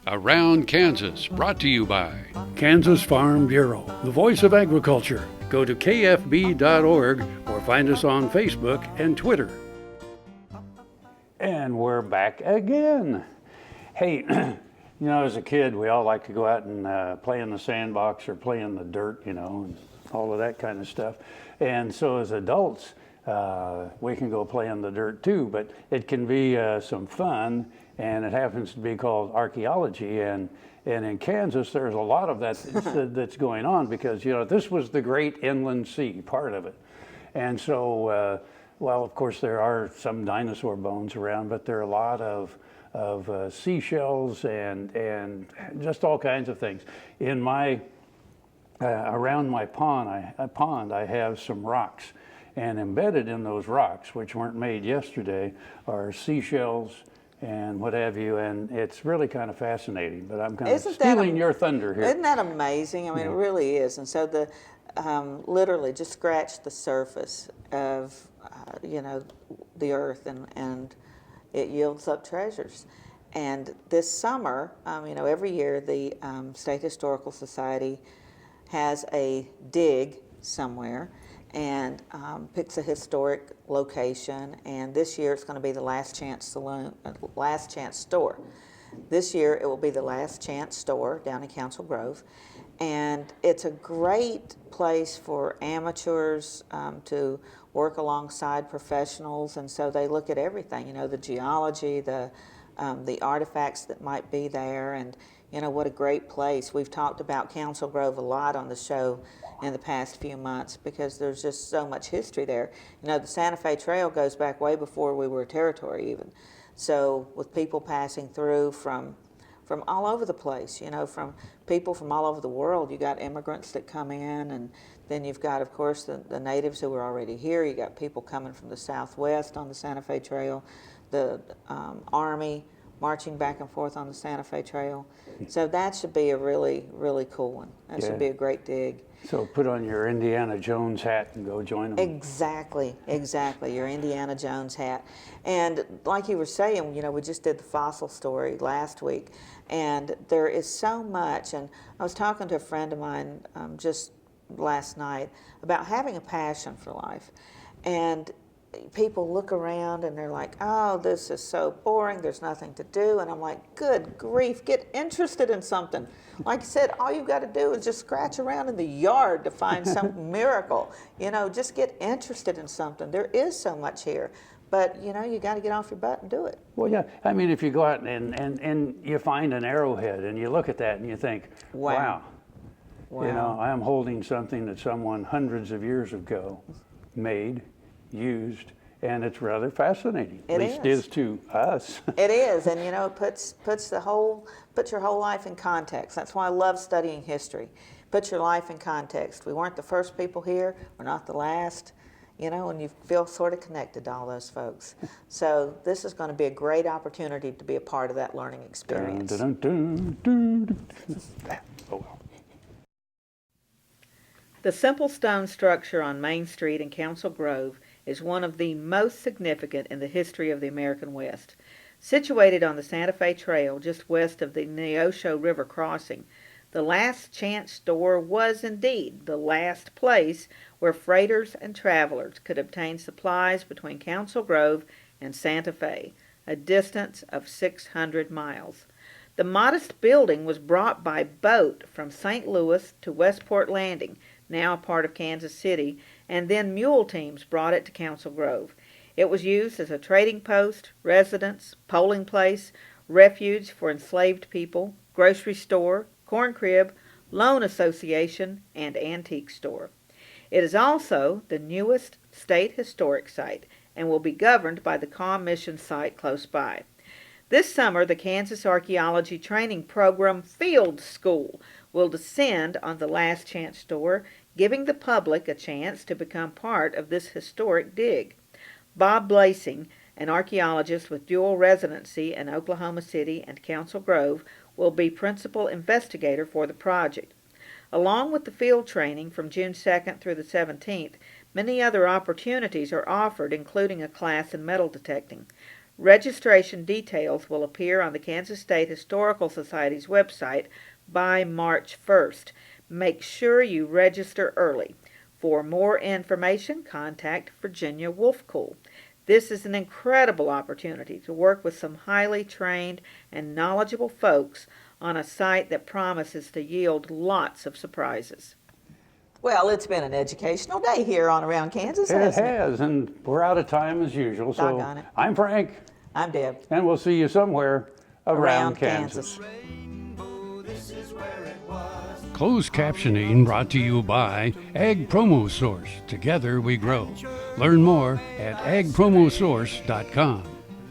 Around Kansas, brought to you by Kansas Farm Bureau, the voice of agriculture. Go to kfb.org or find us on Facebook and Twitter. And we're back again. Hey, as a kid, we all like to go out and play in the sandbox or play in the dirt, and all of that kind of stuff. And so as adults, we can go play in the dirt too, but it can be some fun, and it happens to be called archaeology. And in Kansas, there's a lot of that that's going on because, this was the great inland sea, part of it. And so, well, of course, there are some dinosaur bones around, but there are a lot of seashells and just all kinds of things. In my around my pond, I have some rocks, and embedded in those rocks, which weren't made yesterday, are seashells and what have you, and it's really kind of fascinating. But I'm kind of stealing your thunder here. Isn't that amazing? I mean, It really is. And so the literally just scratch the surface of the earth, and it yields up treasures. And this summer, every year the State Historical Society has a dig somewhere and picks a historic location. And this year it's going to be the Last Chance Saloon, Last Chance Store. This year it will be the Last Chance Store down in Council Grove. And it's a great place for amateurs to work alongside professionals. And so they look at everything, the geology, the artifacts that might be there, and what a great place. We've talked about Council Grove a lot on the show in the past few months because there's just so much history there. The Santa Fe Trail goes back way before we were a territory even. So with people passing through from all over the place, from people from all over the world. You got immigrants that come in, and then you've got, of course, the natives who are already here. You got people coming from the Southwest on the Santa Fe Trail, the Army marching back and forth on the Santa Fe Trail. So that should be a really, really cool one. That should be a great dig. So put on your Indiana Jones hat and go join them. Exactly, your Indiana Jones hat. And like you were saying, we just did the fossil story last week, and there is so much. And I was talking to a friend of mine just last night about having a passion for life. And people look around and they're like, oh, this is so boring, there's nothing to do. And I'm like, good grief, get interested in something. Like I said, all you've got to do is just scratch around in the yard to find some miracle. Just get interested in something. There is so much here. But, you got to get off your butt and do it. Well, yeah. I mean, if you go out and you find an arrowhead and you look at that and you think, wow. I'm holding something that someone hundreds of years ago made, used, and it's rather fascinating. At least it is to us. It is, and it puts your whole life in context. That's why I love studying history. Put your life in context. We weren't the first people here. We're not the last. And you feel sort of connected to all those folks. So this is going to be a great opportunity to be a part of that learning experience. Dun, dun, dun, dun, dun. Oh well. The simple stone structure on Main Street in Council Grove is one of the most significant in the history of the American West. Situated on the Santa Fe Trail just west of the Neosho River crossing, the Last Chance Store was indeed the last place where freighters and travelers could obtain supplies between Council Grove and Santa Fe, a distance of 600 miles. The modest building was brought by boat from St. Louis to Westport Landing, now a part of Kansas City, and then mule teams brought it to Council Grove. It was used as a trading post, residence, polling place, refuge for enslaved people, grocery store, corn crib, loan association, and antique store. It is also the newest state historic site and will be governed by the Calm Mission site close by. This summer, the Kansas Archaeology Training Program Field School will descend on the Last Chance Store, giving the public a chance to become part of this historic dig. Bob Blasing, an archaeologist with dual residency in Oklahoma City and Council Grove, will be principal investigator for the project. Along with the field training from June 2nd through the 17th, many other opportunities are offered, including a class in metal detecting. Registration details will appear on the Kansas State Historical Society's website by March 1st. Make sure you register early. For more information, contact Virginia Wolfcool. This is an incredible opportunity to work with some highly trained and knowledgeable folks on a site that promises to yield lots of surprises. Well, it's been an educational day here on Around Kansas, It hasn't it? has, and we're out of time as usual. So Doggone it. I'm Frank, I'm Deb. and we'll see you somewhere around Kansas. Closed captioning brought to you by Ag Promo Source. Together we grow. Learn more at agpromosource.com.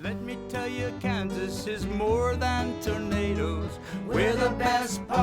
Let me tell you, Kansas is more than tornadoes. We're the best part.